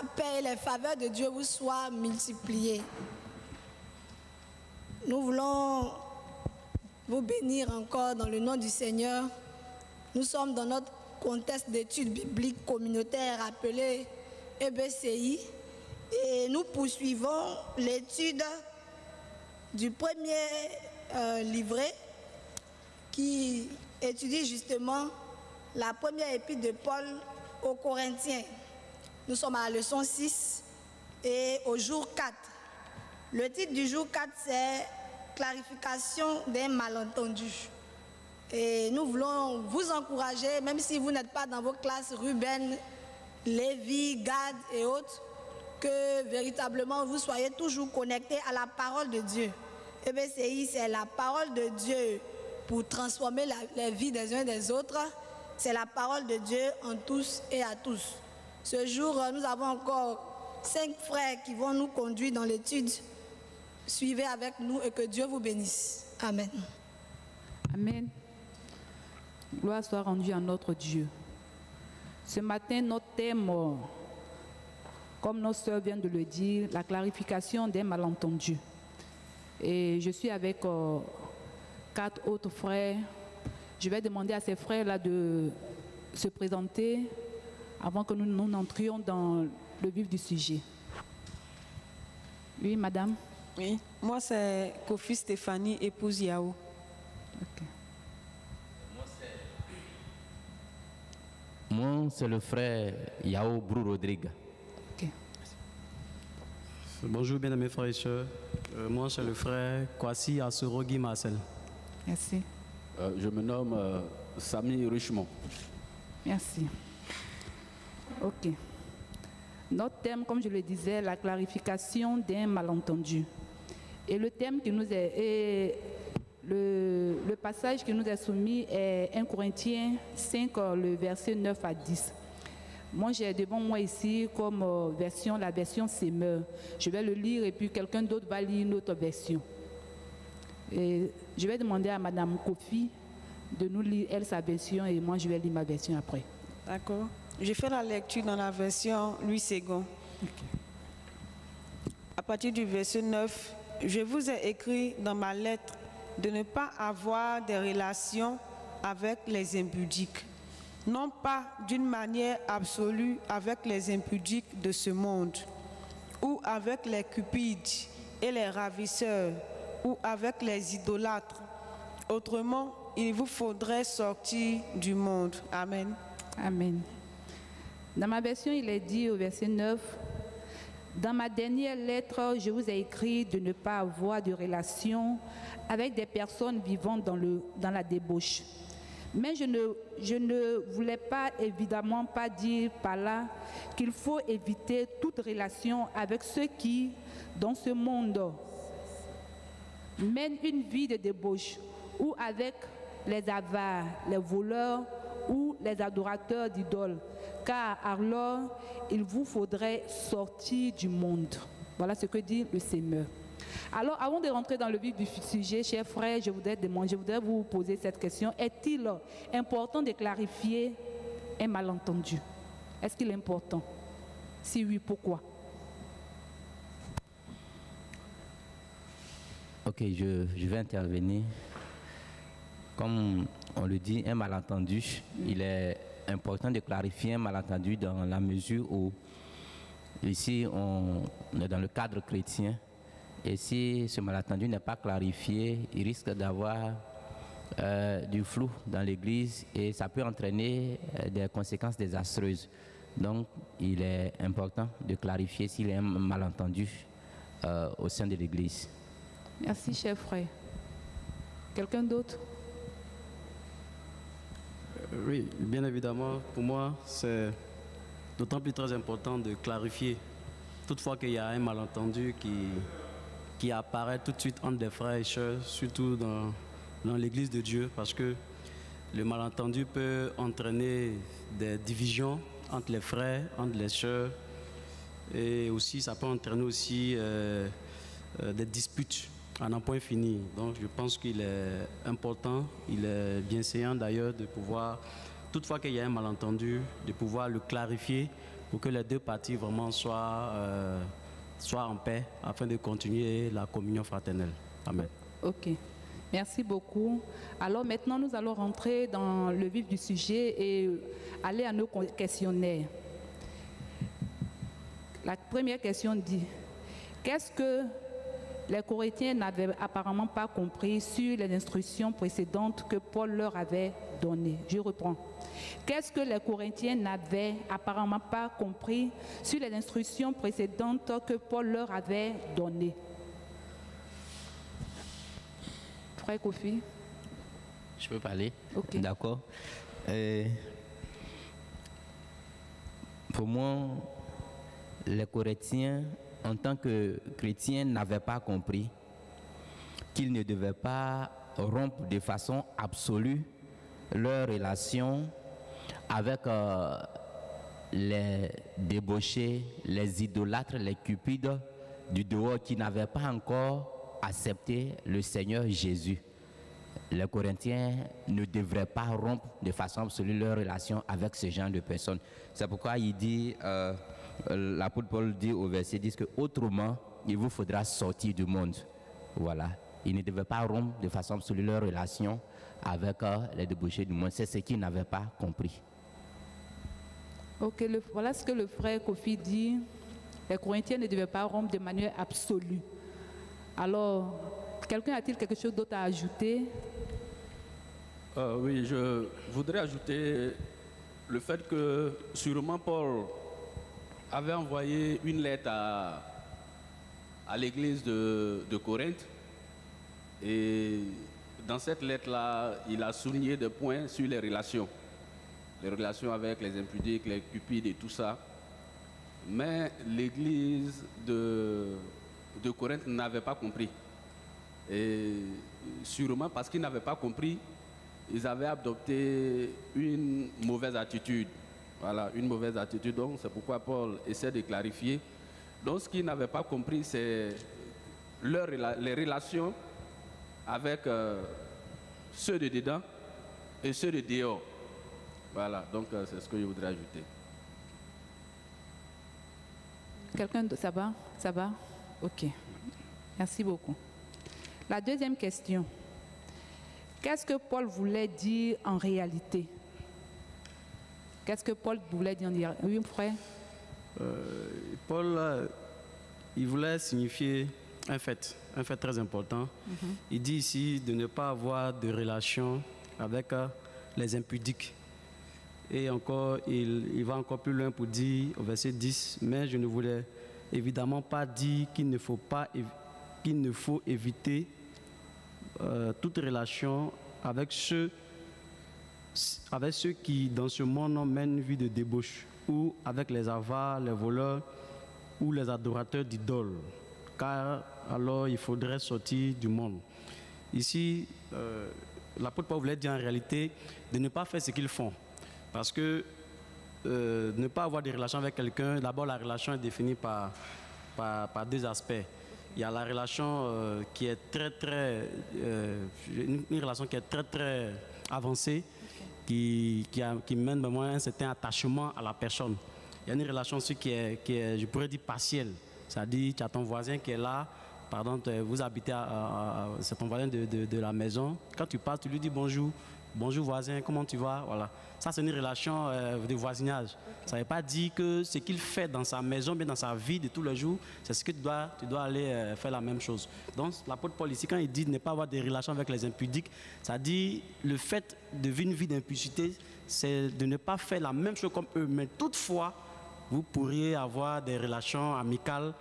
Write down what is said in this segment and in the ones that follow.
la paix et les faveurs de Dieu vous soient multipliées. Nous voulons vous bénir encore dans le nom du Seigneur. Nous sommes dans notre contexte d'études bibliques communautaires appelé EBCI et nous poursuivons l'étude du premier livret qui étudie justement la première épître de Paul aux Corinthiens. Nous sommes à la leçon 6 et au jour 4. Le titre du jour 4, c'est « Clarification d'un malentendu ». Et nous voulons vous encourager, même si vous n'êtes pas dans vos classes Ruben, Lévi, Gad et autres, que véritablement vous soyez toujours connectés à la parole de Dieu. EBCI, c'est la parole de Dieu pour transformer la vie des uns et des autres. C'est la parole de Dieu en tous et à tous. Ce jour, nous avons encore 5 frères qui vont nous conduire dans l'étude. Suivez avec nous et que Dieu vous bénisse. Amen. Amen. Gloire soit rendue à notre Dieu. Ce matin, notre thème, comme nos sœurs viennent de le dire, la clarification des malentendus. Et je suis avec 4 autres frères. Je vais demander à ces frères-là de se présenter avant que nous entrions dans le vif du sujet. Oui, madame. Oui, moi c'est Kofi Stéphanie, épouse Yao. Okay. Moi, c'est le frère Yao Brou Rodrigue. Okay. Bonjour, bien-aimés frères et sœurs. Moi, c'est le frère Kwasi Asorogi Marcel. Merci. Je me nomme Samy Richemont. Merci. Ok. Notre thème, comme je le disais, la clarification d'un malentendu. Et le thème qui nous est... le passage qui nous est soumis est 1 Corinthiens 5, le verset 9 à 10. Moi, j'ai devant moi ici comme version, la version Semeur. Je vais le lire et puis quelqu'un d'autre va lire une autre version. Et je vais demander à Madame Kofi de nous lire, elle, sa version et moi, je vais lire ma version après. D'accord. Je fais la lecture dans la version Louis Ségon. Okay. À partir du verset 9, je vous ai écrit dans ma lettre de ne pas avoir des relations avec les impudiques, non pas d'une manière absolue avec les impudiques de ce monde, ou avec les cupides et les ravisseurs, ou avec les idolâtres. Autrement, il vous faudrait sortir du monde. Amen. Amen. Dans ma version, il est dit au verset 9, « Dans ma dernière lettre, je vous ai écrit de ne pas avoir de relation avec des personnes vivant dans la débauche. Mais je ne voulais pas, évidemment, pas dire par là qu'il faut éviter toute relation avec ceux qui, dans ce monde, mènent une vie de débauche, ou avec les avares, les voleurs ou les adorateurs d'idoles, car alors il vous faudrait sortir du monde. » Voilà ce que dit le Seigneur. Alors, avant de rentrer dans le vif du sujet, chers frères, je voudrais vous poser cette question. Est-il important de clarifier un malentendu? Est-ce qu'il est important? Si oui, pourquoi? Ok, je vais intervenir. Comme on le dit, un malentendu, il est important de clarifier un malentendu dans la mesure où, ici, on est dans le cadre chrétien. Et si ce malentendu n'est pas clarifié, il risque d'avoir du flou dans l'Église et ça peut entraîner des conséquences désastreuses. Donc, il est important de clarifier s'il y a un malentendu au sein de l'Église. Merci, cher frère. Quelqu'un d'autre? Oui, bien évidemment, pour moi, c'est d'autant plus très important de clarifier. Toutefois qu'il y a un malentendu qui apparaît tout de suite entre des frères et sœurs, surtout dans l'Église de Dieu, parce que le malentendu peut entraîner des divisions entre les frères, entre les sœurs, et aussi ça peut entraîner aussi des disputes à n'en point fini. Donc je pense qu'il est important, il est bienséant d'ailleurs de pouvoir, toutefois qu'il y a un malentendu, de pouvoir le clarifier pour que les deux parties vraiment soient en paix afin de continuer la communion fraternelle. Amen. Ok, merci beaucoup. Alors maintenant, nous allons rentrer dans le vif du sujet et aller à nos questionnaires. La première question dit, qu'est-ce que les Corinthiens n'avaient apparemment pas compris sur les instructions précédentes que Paul leur avait données? Je reprends. Qu'est-ce que les Corinthiens n'avaient apparemment pas compris sur les instructions précédentes que Paul leur avait données? Frère Kofi? Je peux parler? Ok. D'accord. Pour moi, les Corinthiens, en tant que chrétiens, n'avaient pas compris qu'ils ne devaient pas rompre de façon absolue leur relation avec les débauchés, les idolâtres, les cupides du dehors qui n'avaient pas encore accepté le Seigneur Jésus. Les Corinthiens ne devraient pas rompre de façon absolue leur relation avec ce genre de personnes. C'est pourquoi il dit, l'apôtre Paul dit au verset 10 que autrement, il vous faudra sortir du monde. Voilà. Ils ne devaient pas rompre de façon absolue leur relation avec les débauchés du monde. C'est ce qu'ils n'avaient pas compris. Ok, voilà ce que le frère Kofi dit. Les Corinthiens ne devaient pas rompre de manière absolue. Alors, quelqu'un a-t-il quelque chose d'autre à ajouter? Oui, je voudrais ajouter le fait que sûrement Paul avait envoyé une lettre à l'église de Corinthe. Et dans cette lettre-là, il a souligné des points sur les relations avec les impudiques, les cupides et tout ça. Mais l'église de Corinthe n'avait pas compris. Et sûrement parce qu'ils n'avaient pas compris, ils avaient adopté une mauvaise attitude. Voilà, une mauvaise attitude. Donc c'est pourquoi Paul essaie de clarifier. Donc ce qu'ils n'avaient pas compris, c'est les relations avec ceux de dedans et ceux de dehors. Voilà, donc c'est ce que je voudrais ajouter. Quelqu'un d'autre? Ça va? Ça va? Ok. Merci beaucoup. La deuxième question. Qu'est-ce que Paul voulait dire en réalité? Qu'est-ce que Paul voulait dire en réalité? Oui, frère? Paul, il voulait signifier un fait très important. Il dit ici de ne pas avoir de relation avec les impudiques. Et encore, il va encore plus loin pour dire au verset 10, mais je ne voulais évidemment pas dire qu'il ne faut éviter toute relation avec ceux qui, dans ce monde, mènent une vie de débauche, ou avec les avares, les voleurs, ou les adorateurs d'idoles, car alors il faudrait sortir du monde. Ici, l'apôtre Paul voulait dire en réalité de ne pas faire ce qu'ils font, parce que ne pas avoir de relation avec quelqu'un, d'abord la relation est définie par deux aspects. Il y a la relation qui est une relation qui est très avancée, qui mène vraiment un certain attachement à la personne. Il y a une relation aussi qui est je pourrais dire partielle. C'est-à-dire, tu as ton voisin qui est là, pardon, vous habitez c'est ton voisin de la maison. Quand tu passes, tu lui dis bonjour voisin, comment tu vas? Voilà. Ça, c'est une relation de voisinage. Ça ne veut pas dire que ce qu'il fait dans sa maison, mais dans sa vie de tous les jours, c'est ce que tu dois aller faire la même chose. Donc, l'apôtre Paul ici, quand il dit ne pas avoir de relations avec les impudiques, ça dit le fait de vivre une vie d'impudicité, c'est de ne pas faire la même chose comme eux. Mais toutefois, vous pourriez avoir des relations amicales.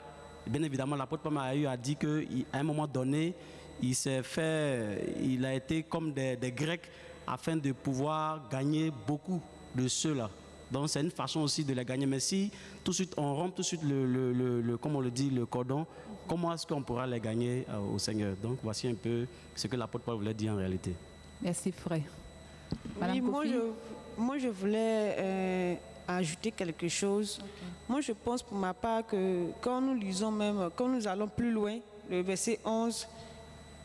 Bien évidemment, l'apôtre Paul a dit qu'à un moment donné, il a été comme des Grecs, afin de pouvoir gagner beaucoup de ceux-là. Donc c'est une façon aussi de les gagner. Mais si tout de suite on rompt tout de suite comme on le dit, le cordon, comment est-ce qu'on pourra les gagner au Seigneur? Donc voici un peu ce que l'apôtre Paul voulait dire en réalité. Merci frère. Oui, moi je voulais ajouter quelque chose. Okay. Moi je pense pour ma part que quand nous lisons même, quand nous allons plus loin, le verset 11,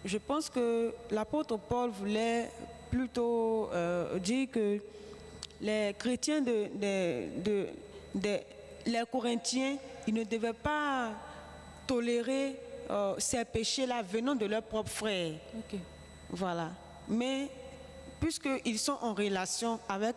je pense que l'apôtre Paul voulait plutôt dire que les chrétiens les Corinthiens, ils ne devaient pas tolérer ces péchés-là venant de leurs propres frères. Ok. Voilà. Mais puisqu'ils sont en relation avec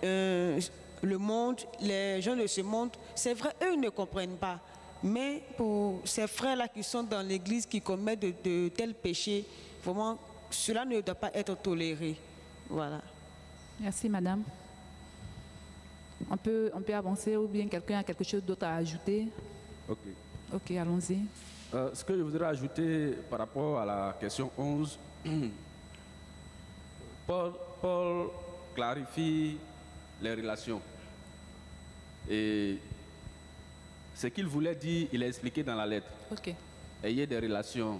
le monde, les gens de ce monde, c'est vrai, eux ne comprennent pas. Mais pour ces frères-là qui sont dans l'église, qui commettent de tels péchés, vraiment, cela ne doit pas être toléré. Voilà. Merci, madame. On peut avancer ou bien quelqu'un a quelque chose d'autre à ajouter? Ok. Ok, allons-y. Ce que je voudrais ajouter par rapport à la question 11, Paul clarifie les relations. Et ce qu'il voulait dire, il a expliqué dans la lettre. Ok. Ayez des relations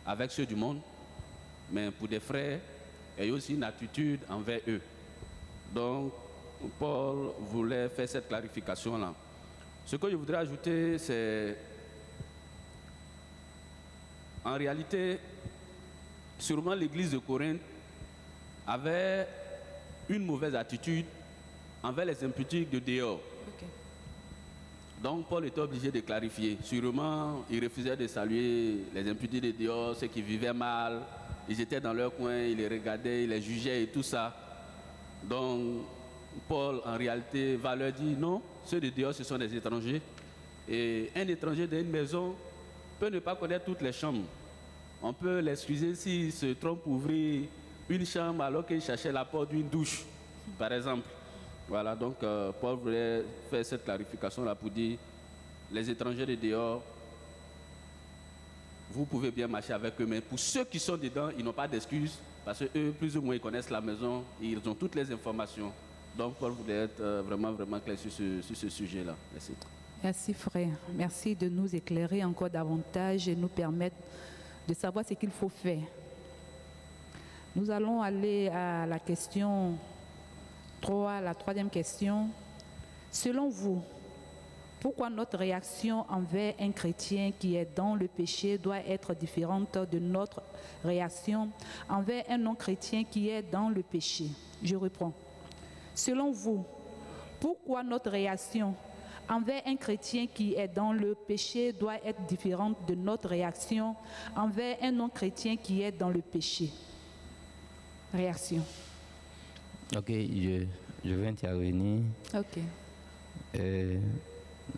avec ceux du monde, mais pour des frères, ayez aussi une attitude envers eux. Donc, Paul voulait faire cette clarification-là. Ce que je voudrais ajouter, c'est en réalité, sûrement l'église de Corinthe avait une mauvaise attitude envers les impudiques de dehors. Ok. Donc Paul était obligé de clarifier. Sûrement, il refusait de saluer les impudiques de dehors, ceux qui vivaient mal. Ils étaient dans leur coin, il les regardait, il les jugeait et tout ça. Donc Paul, en réalité, va leur dire non, ceux de dehors, ce sont des étrangers. Et un étranger dans une maison peut ne pas connaître toutes les chambres. On peut l'excuser s'il se trompe pour ouvrir une chambre alors qu'il cherchait la porte d'une douche, par exemple. Voilà, donc Paul voulait faire cette clarification-là pour dire les étrangers de dehors, vous pouvez bien marcher avec eux, mais pour ceux qui sont dedans, ils n'ont pas d'excuses parce qu'eux, plus ou moins, ils connaissent la maison, ils ont toutes les informations. Donc Paul voulait être vraiment clair sur ce sujet-là. Merci. Merci, frère. Merci de nous éclairer encore davantage et nous permettre de savoir ce qu'il faut faire. Nous allons aller à la question 3, la troisième question. Selon vous, pourquoi notre réaction envers un chrétien qui est dans le péché doit être différente de notre réaction envers un non-chrétien qui est dans le péché? Je reprends. Selon vous, pourquoi notre réaction envers un chrétien qui est dans le péché doit être différente de notre réaction envers un non-chrétien qui est dans le péché? Réaction. Ok, je vais intervenir. Ok.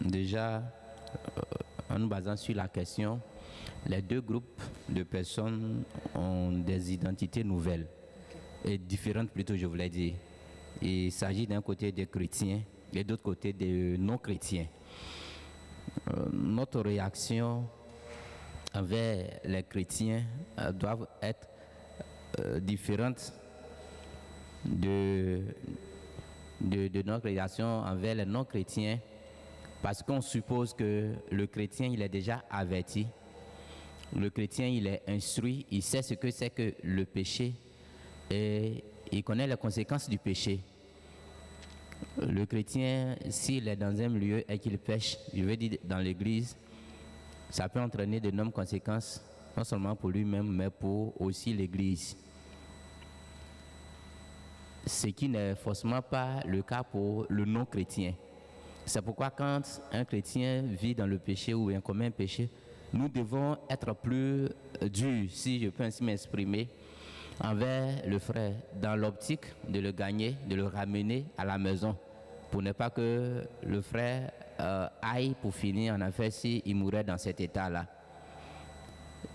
Déjà, en nous basant sur la question, les deux groupes de personnes ont des identités nouvelles et différentes plutôt, je voulais dire. Il s'agit d'un côté des chrétiens et de l'autre côté des non-chrétiens. Notre réaction envers les chrétiens doit être différente de notre réaction envers les non-chrétiens, parce qu'on suppose que le chrétien, il est déjà averti, le chrétien, il est instruit, il sait ce que c'est que le péché et il connaît les conséquences du péché. Le chrétien, s'il est dans un lieu et qu'il pêche, je veux dire dans l'église, ça peut entraîner d'énormes conséquences, non seulement pour lui-même, mais pour aussi l'église. Ce qui n'est forcément pas le cas pour le non-chrétien. C'est pourquoi quand un chrétien vit dans le péché ou bien commet un péché, nous devons être plus durs, si je peux ainsi m'exprimer, envers le frère, dans l'optique de le gagner, de le ramener à la maison, pour ne pas que le frère aille pour finir en affaire s'il mourrait dans cet état-là.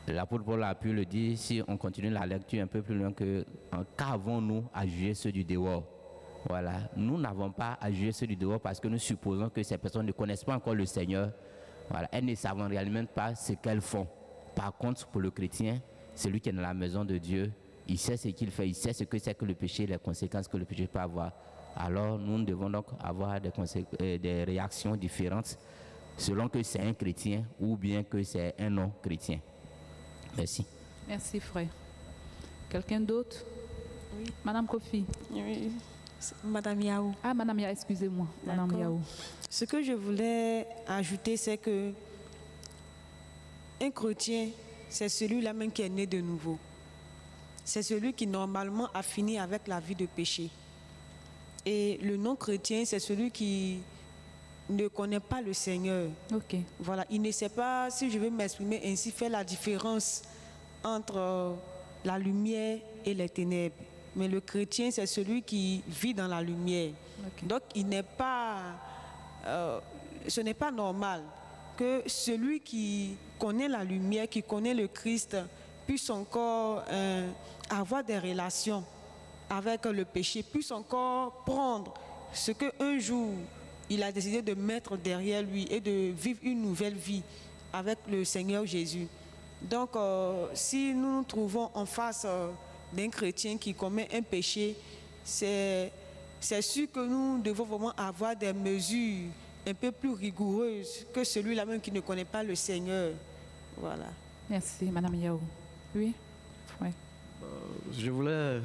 L'apôtre Paul a pu le dire si on continue la lecture un peu plus loin que qu'avons-nous à juger ceux du dehors? Voilà, nous n'avons pas à juger ceux du dehors parce que nous supposons que ces personnes ne connaissent pas encore le Seigneur. Voilà, elles ne savent réellement pas ce qu'elles font. Par contre, pour le chrétien, celui qui est dans la maison de Dieu, il sait ce qu'il fait, il sait ce que c'est que le péché, les conséquences que le péché peut avoir. Alors, nous devons donc avoir des réactions différentes selon que c'est un chrétien ou bien que c'est un non-chrétien. Merci. Merci, frère. Quelqu'un d'autre? Oui. Madame Kofi. Oui. Madame Yao. Ah, Madame Yao, excusez-moi. Madame Yao. Ce que je voulais ajouter, c'est que un chrétien, c'est celui-là même qui est né de nouveau. C'est celui qui normalement a fini avec la vie de péché. Et le non-chrétien, c'est celui qui ne connaît pas le Seigneur. Ok. Voilà, il ne sait pas, si je veux m'exprimer ainsi, faire la différence entre la lumière et les ténèbres. Mais le chrétien, c'est celui qui vit dans la lumière. Ok. Donc, il n'est pas, ce n'est pas normal que celui qui connaît la lumière, qui connaît le Christ, puisse encore avoir des relations avec le péché, puisse encore prendre ce qu'un jour il a décidé de mettre derrière lui et de vivre une nouvelle vie avec le Seigneur Jésus. Donc, si nous nous trouvons en face d'un chrétien qui commet un péché, c'est sûr que nous devons vraiment avoir des mesures un peu plus rigoureuses que celui-là même qui ne connaît pas le Seigneur. Voilà. Merci, Madame Yao. Oui, ouais. Je voulais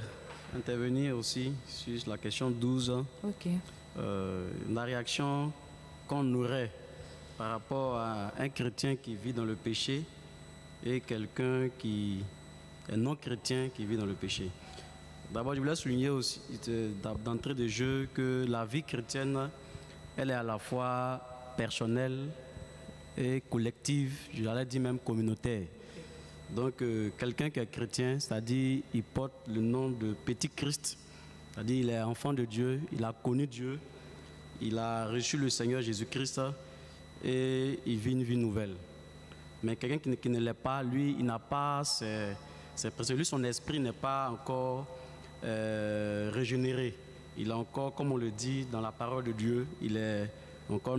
intervenir aussi sur la question 12. Ok. La réaction qu'on aurait par rapport à un chrétien qui vit dans le péché et quelqu'un qui est non chrétien qui vit dans le péché. D'abord, je voulais souligner aussi d'entrée de jeu que la vie chrétienne, elle est à la fois personnelle et collective, j'allais dire même communautaire. Donc, quelqu'un qui est chrétien, c'est-à-dire il porte le nom de Petit Christ, c'est-à-dire il est enfant de Dieu, il a connu Dieu, il a reçu le Seigneur Jésus-Christ et il vit une vie nouvelle. Mais quelqu'un qui ne l'est pas, lui, il n'a pas lui, son esprit n'est pas encore régénéré. Il est encore, comme on le dit dans la parole de Dieu, il est encore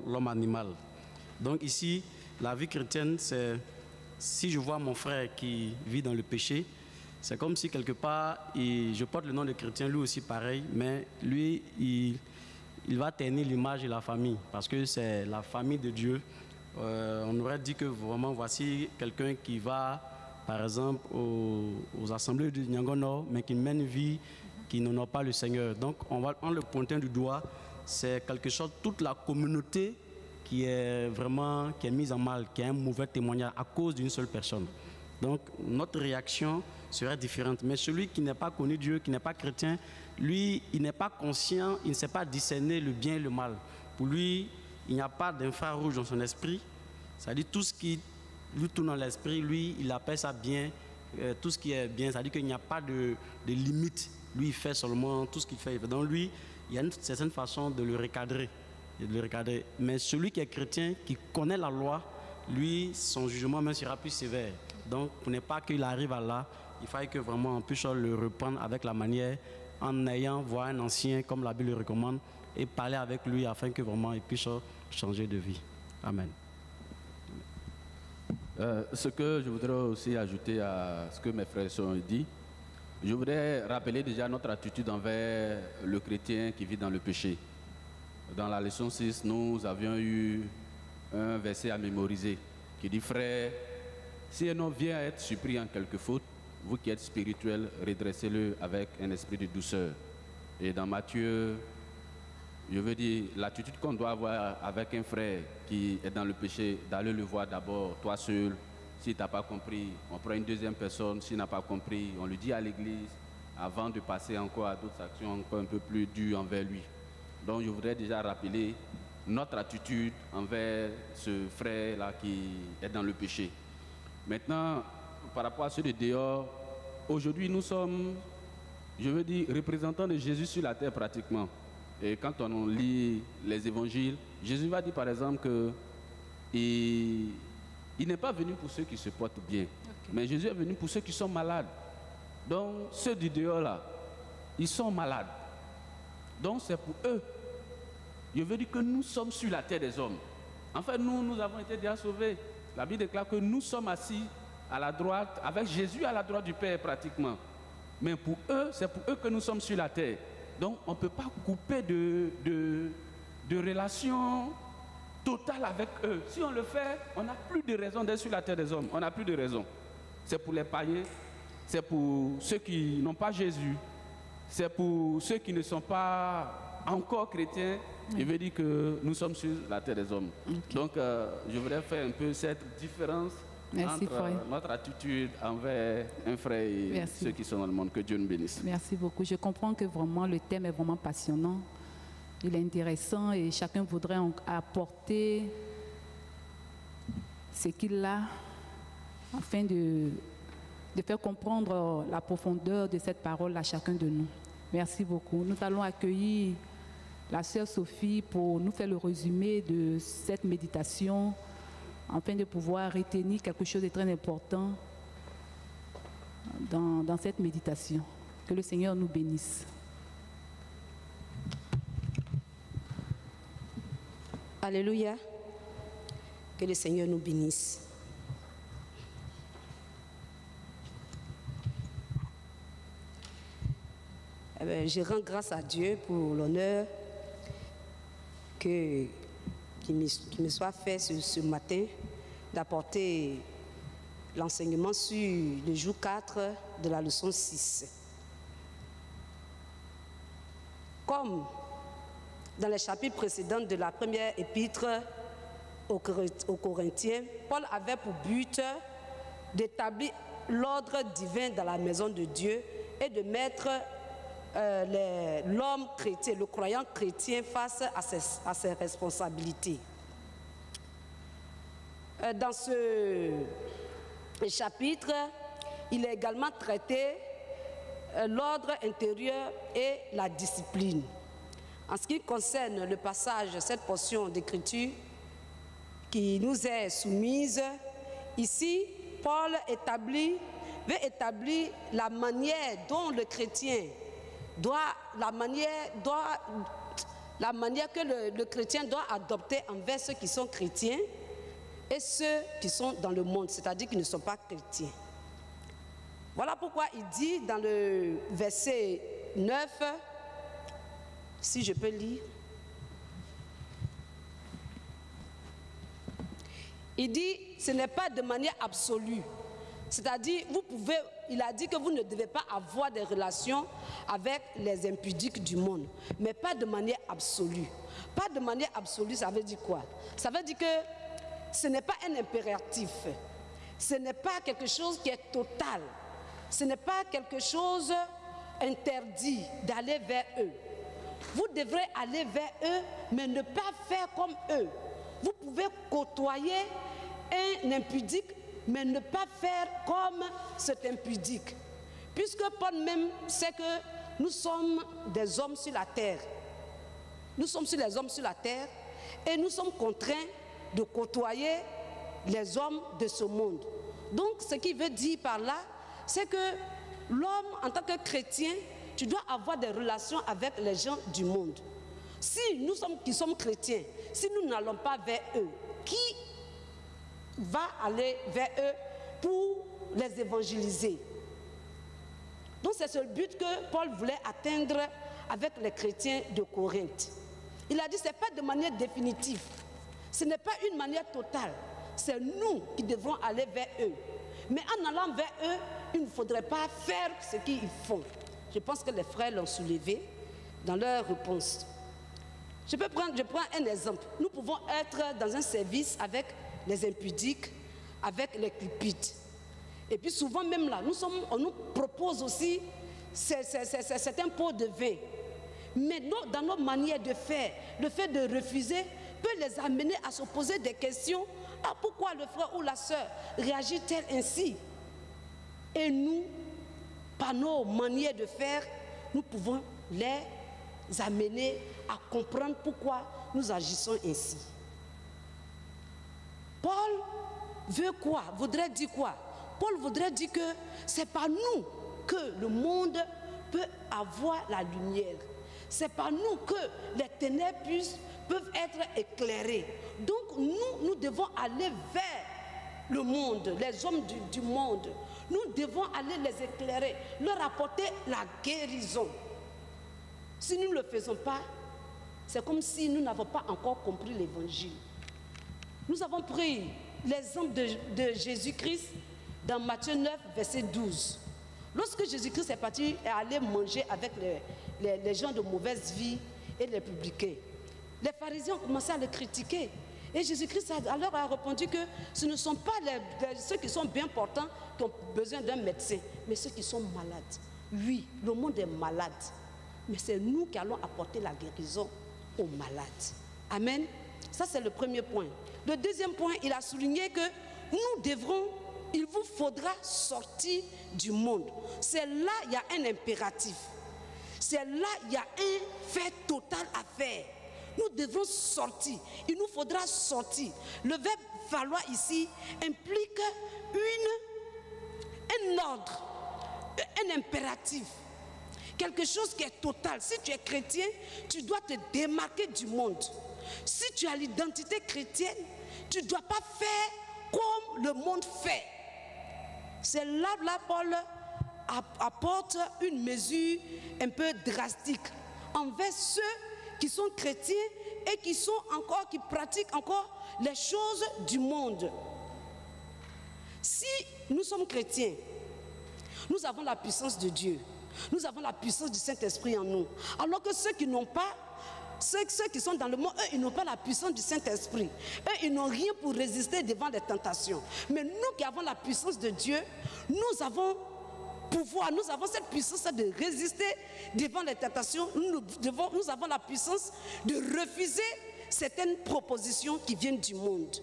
l'homme animal. Donc ici, la vie chrétienne, c'est si je vois mon frère qui vit dans le péché, c'est comme si quelque part, je porte le nom de chrétien, lui aussi pareil, mais lui, il va ternir l'image de la famille, parce que c'est la famille de Dieu. On aurait dit que vraiment, voici quelqu'un qui va, par exemple, aux assemblées de Nyangono, mais qui mène une vie qui n'honore pas le Seigneur. Donc, en le pointant du doigt, c'est quelque chose, toute la communauté qui est mise en mal, qui a un mauvais témoignage à cause d'une seule personne. Donc, notre réaction serait différente. Mais celui qui n'est pas connu Dieu, qui n'est pas chrétien, lui, il n'est pas conscient, il ne sait pas discerner le bien et le mal. Pour lui, il n'y a pas d'infrarouge dans son esprit. C'est-à-dire tout ce qui lui tourne dans l'esprit, lui, il appelle ça bien. Tout ce qui est bien, c'est-à-dire qu'il n'y a pas de limite. Lui, il fait seulement tout ce qu'il fait. Donc lui, il y a une certaine façon de le recadrer. Mais celui qui est chrétien, qui connaît la loi, lui, son jugement même sera plus sévère. Donc, pour ne pas qu'il arrive à là, il faille que vraiment on puisse le reprendre avec la manière, en ayant voir un ancien, comme la Bible le recommande, et parler avec lui afin que vraiment il puisse changer de vie. Amen. Ce que je voudrais aussi ajouter à ce que mes frères ont dit, je voudrais rappeler déjà notre attitude envers le chrétien qui vit dans le péché. Dans la leçon 6, nous avions eu un verset à mémoriser qui dit « Frère, si un homme vient à être surpris en quelque faute, vous qui êtes spirituels, redressez-le avec un esprit de douceur. » Et dans Matthieu, je veux dire, l'attitude qu'on doit avoir avec un frère qui est dans le péché, d'aller le voir d'abord, toi seul. S'il n'a pas compris, on prend une deuxième personne. S'il n'a pas compris, on le dit à l'église avant de passer encore à d'autres actions encore un peu plus dures envers lui. Donc je voudrais déjà rappeler notre attitude envers ce frère-là qui est dans le péché. Maintenant, par rapport à ceux de dehors, aujourd'hui nous sommes, je veux dire, représentants de Jésus sur la terre pratiquement. Et quand on lit les évangiles, Jésus va dire par exemple que il n'est pas venu pour ceux qui se portent bien, mais Jésus est venu pour ceux qui sont malades. Donc ceux du dehors là, ils sont malades. Donc c'est pour eux. Je veux dire que nous sommes sur la terre des hommes. En fait, nous avons été déjà sauvés. La Bible déclare que nous sommes assis à la droite, avec Jésus à la droite du Père pratiquement. Mais pour eux, c'est pour eux que nous sommes sur la terre. Donc on ne peut pas couper de relation totale avec eux. Si on le fait, on n'a plus de raison d'être sur la terre des hommes. On n'a plus de raison. C'est pour les païens, c'est pour ceux qui n'ont pas Jésus, c'est pour ceux qui ne sont pas encore chrétiens. Je veux dire que nous sommes sur la terre des hommes. Okay. Donc je voudrais faire un peu cette différence. Merci, entre frère. Notre attitude envers un frère et ceux qui sont dans le monde. Que Dieu nous bénisse. Merci beaucoup. Je comprends que vraiment le thème est vraiment passionnant. il est intéressant et chacun voudrait apporter ce qu'il a afin de faire comprendre la profondeur de cette parole à chacun de nous. Merci beaucoup. Nous allons accueillir la sœur Sophie pour nous faire le résumé de cette méditation afin de pouvoir retenir quelque chose de très important dans cette méditation. Que le Seigneur nous bénisse. Alléluia. Que le Seigneur nous bénisse. Je rends grâce à Dieu pour l'honneur qui me soit fait ce matin d'apporter l'enseignement sur le jour 4 de la leçon 6. Comme dans les chapitres précédents de la première épître aux Corinthiens, Paul avait pour but d'établir l'ordre divin dans la maison de Dieu et de mettre l'homme chrétien, le croyant chrétien face à ses responsabilités. Dans ce chapitre, il est également traité l'ordre intérieur et la discipline. En ce qui concerne le passage, cette portion d'écriture qui nous est soumise, ici, Paul veut établir la manière dont le chrétien la manière que le chrétien doit adopter envers ceux qui sont chrétiens et ceux qui sont dans le monde, c'est-à-dire qui ne sont pas chrétiens. Voilà pourquoi il dit dans le verset 9, si je peux lire, il dit, ce n'est pas de manière absolue. C'est-à-dire, il a dit que vous ne devez pas avoir des relations avec les impudiques du monde, mais pas de manière absolue. Pas de manière absolue, ça veut dire quoi? Ça veut dire que ce n'est pas un impératif, ce n'est pas quelque chose qui est total, ce n'est pas quelque chose interdit d'aller vers eux. Vous devrez aller vers eux, mais ne pas faire comme eux. Vous pouvez côtoyer un impudique, mais ne pas faire comme cet impudique. Puisque Paul même sait que nous sommes des hommes sur la terre. Nous sommes les hommes sur la terre et nous sommes contraints de côtoyer les hommes de ce monde. Donc ce qu'il veut dire par là, c'est que l'homme en tant que chrétien, tu dois avoir des relations avec les gens du monde. Si nous qui sommes chrétiens, si nous n'allons pas vers eux, qui va aller vers eux pour les évangéliser? Donc c'est ce but que Paul voulait atteindre avec les chrétiens de Corinthe. Il a dit, ce n'est pas de manière définitive, ce n'est pas une manière totale, c'est nous qui devrons aller vers eux. Mais en allant vers eux, il ne faudrait pas faire ce qu'ils font. Je pense que les frères l'ont soulevé dans leur réponse. Je prends un exemple. Nous pouvons être dans un service avec les impudiques, avec les cupides. Et puis souvent même là, on nous propose aussi certains pots de vin. Mais dans nos manières de faire, le fait de refuser peut les amener à se poser des questions. Ah, pourquoi le frère ou la sœur réagit-elle ainsi? Et nous, par nos manières de faire, nous pouvons les amener à comprendre pourquoi nous agissons ainsi. Paul veut quoi? Voudrait dire quoi? Paul voudrait dire que c'est par nous que le monde peut avoir la lumière. C'est par nous que les ténèbres peuvent être éclairées. Donc nous devons aller vers le monde, les hommes du monde. Nous devons aller les éclairer, leur apporter la guérison. Si nous ne le faisons pas, c'est comme si nous n'avons pas encore compris l'évangile. Nous avons pris l'exemple de Jésus-Christ dans Matthieu 9, verset 12. Lorsque Jésus-Christ est allé manger avec les gens de mauvaise vie et les publicains, les pharisiens ont commencé à le critiquer. Et Jésus-Christ alors a répondu que ce ne sont pas ceux qui sont bien portants qui ont besoin d'un médecin, mais ceux qui sont malades. Oui, le monde est malade, mais c'est nous qui allons apporter la guérison aux malades. Amen. Ça, c'est le premier point. Le deuxième point, il a souligné que il vous faudra sortir du monde. C'est là, il y a un impératif. C'est là, il y a un fait total à faire. Nous devons sortir. Il nous faudra sortir. Le verbe falloir ici implique un ordre, un impératif. Quelque chose qui est total. Si tu es chrétien, tu dois te démarquer du monde. Si tu as l'identité chrétienne, tu ne dois pas faire comme le monde fait. C'est là Paul apporte une mesure un peu drastique envers ceux qui sont chrétiens et qui pratiquent encore les choses du monde. Si nous sommes chrétiens, nous avons la puissance de Dieu, nous avons la puissance du Saint-Esprit en nous, alors que ceux qui n'ont pas, ceux qui sont dans le monde, eux, ils n'ont pas la puissance du Saint-Esprit. Eux, ils n'ont rien pour résister devant les tentations. Mais nous qui avons la puissance de Dieu, nous avons pouvoir, nous avons cette puissance de résister devant les tentations. Nous avons la puissance de refuser certaines propositions qui viennent du monde.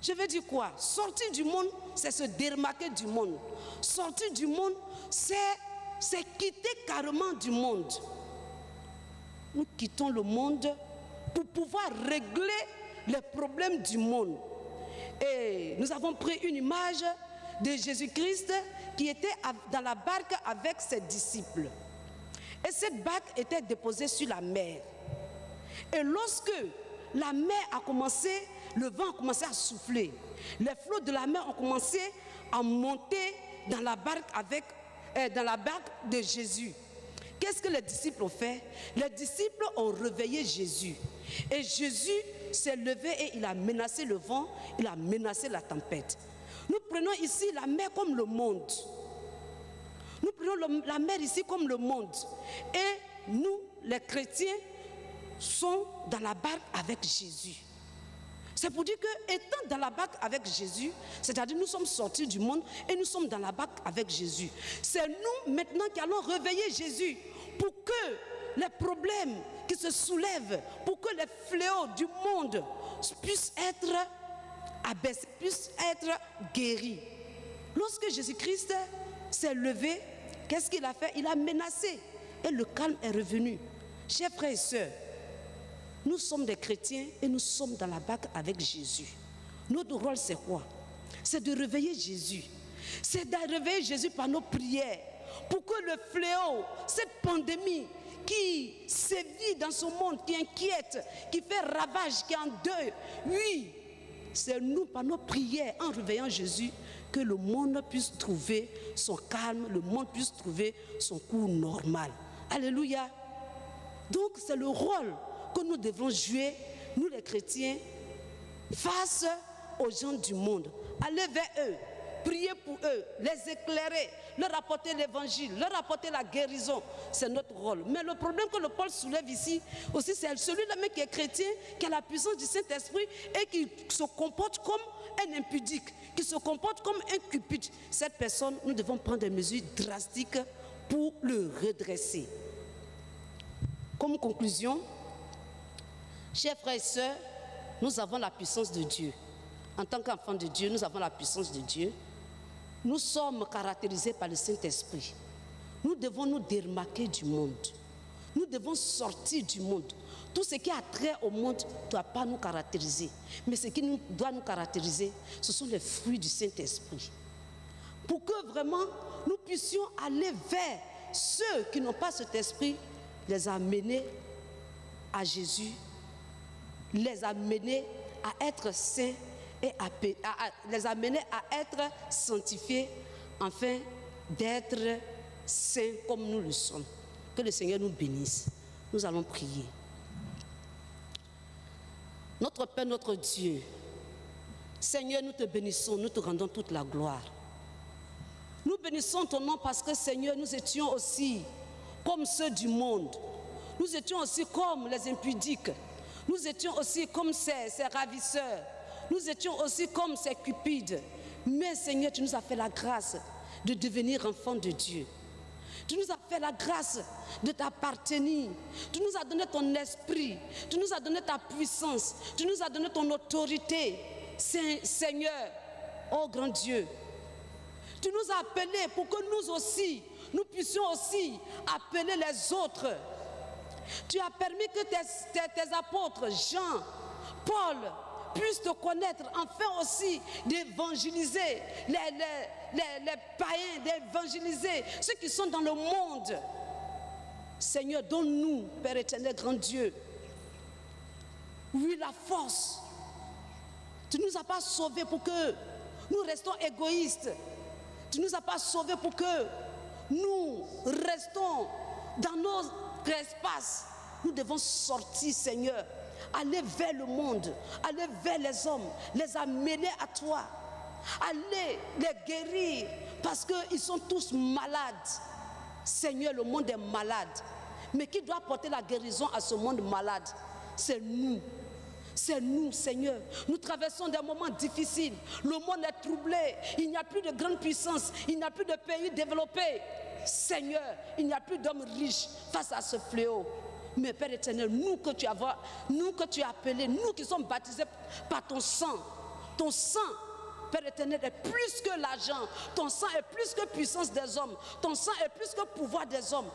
Je veux dire quoi? Sortir du monde, c'est se démarquer du monde. Sortir du monde, c'est quitter carrément du monde. Nous quittons le monde pour pouvoir régler les problèmes du monde. Et nous avons pris une image de Jésus-Christ qui était dans la barque avec ses disciples. Et cette barque était déposée sur la mer. Et lorsque la mer a commencé, le vent a commencé à souffler, les flots de la mer ont commencé à monter dans la barque de Jésus. Qu'est-ce que les disciples ont fait? Les disciples ont réveillé Jésus. Et Jésus s'est levé et il a menacé le vent, il a menacé la tempête. Nous prenons ici la mer comme le monde. Nous prenons la mer ici comme le monde. Et nous, les chrétiens, sommes dans la barque avec Jésus. C'est pour dire que, étant dans la barque avec Jésus, c'est-à-dire nous sommes sortis du monde et nous sommes dans la barque avec Jésus. C'est nous maintenant qui allons réveiller Jésus pour que les problèmes qui se soulèvent, pour que les fléaux du monde puissent être abaissés, puissent être guéris. Lorsque Jésus-Christ s'est levé, qu'est-ce qu'il a fait? Il a menacé et le calme est revenu. Chers frères et sœurs, nous sommes des chrétiens et nous sommes dans la barque avec Jésus. Notre rôle, c'est quoi? C'est de réveiller Jésus. C'est de réveiller Jésus par nos prières. Pour que le fléau, cette pandémie qui sévit dans ce monde, qui inquiète, qui fait ravage, qui est en deuil, oui, c'est nous, par nos prières, en réveillant Jésus, que le monde puisse trouver son calme, le monde puisse trouver son cours normal. Alléluia. Donc, c'est le rôle que nous devons jouer, nous les chrétiens, face aux gens du monde. Aller vers eux, prier pour eux, les éclairer, leur apporter l'évangile, leur apporter la guérison. C'est notre rôle. Mais le problème que le Paul soulève ici, aussi, c'est celui-là même qui est chrétien, qui a la puissance du Saint-Esprit et qui se comporte comme un impudique, qui se comporte comme un cupide. Cette personne, nous devons prendre des mesures drastiques pour le redresser. Comme conclusion, chers frères et sœurs, nous avons la puissance de Dieu. En tant qu'enfants de Dieu, nous avons la puissance de Dieu. Nous sommes caractérisés par le Saint-Esprit. Nous devons nous démarquer du monde. Nous devons sortir du monde. Tout ce qui a trait au monde ne doit pas nous caractériser. Mais ce qui doit nous caractériser, ce sont les fruits du Saint-Esprit. Pour que vraiment nous puissions aller vers ceux qui n'ont pas cet esprit, les amener à Jésus, les amener à être saints et les amener à être sanctifiés afin d'être saints comme nous le sommes. Que le Seigneur nous bénisse. Nous allons prier. Notre Père, notre Dieu, Seigneur, nous te bénissons, nous te rendons toute la gloire. Nous bénissons ton nom parce que, Seigneur, nous étions aussi comme ceux du monde. Nous étions aussi comme les impudiques. Nous étions aussi comme ces ravisseurs. Nous étions aussi comme ces cupides. Mais Seigneur, tu nous as fait la grâce de devenir enfants de Dieu. Tu nous as fait la grâce de t'appartenir. Tu nous as donné ton esprit. Tu nous as donné ta puissance. Tu nous as donné ton autorité. Seigneur, oh grand Dieu, tu nous as appelés pour que nous aussi, nous puissions aussi appeler les autres. Tu as permis que tes apôtres, Jean, Paul, puissent te connaître, enfin aussi d'évangéliser les païens, d'évangéliser ceux qui sont dans le monde. Seigneur, donne-nous, Père éternel, grand Dieu, oui, la force. Tu ne nous as pas sauvés pour que nous restons égoïstes. Tu ne nous as pas sauvés pour que nous restons dans notre espace. Nous devons sortir, Seigneur, aller vers le monde, aller vers les hommes, les amener à toi, aller les guérir parce qu'ils sont tous malades. Seigneur, le monde est malade. Mais qui doit porter la guérison à ce monde malade? C'est nous. C'est nous, Seigneur. Nous traversons des moments difficiles. Le monde est troublé. Il n'y a plus de grande puissance. Il n'y a plus de pays développés. Seigneur, il n'y a plus d'hommes riches face à ce fléau. Mais Père éternel, nous que tu as appelés, nous qui sommes baptisés par ton sang, Père éternel, est plus que l'argent. Ton sang est plus que puissance des hommes. Ton sang est plus que pouvoir des hommes.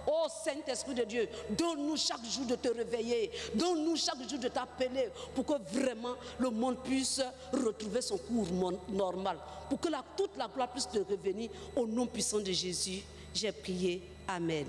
Oh Saint-Esprit de Dieu, donne-nous chaque jour de te réveiller. Donne-nous chaque jour de t'appeler pour que vraiment le monde puisse retrouver son cours normal. Pour que toute la gloire puisse te revenir au nom puissant de Jésus. J'ai prié. Amen.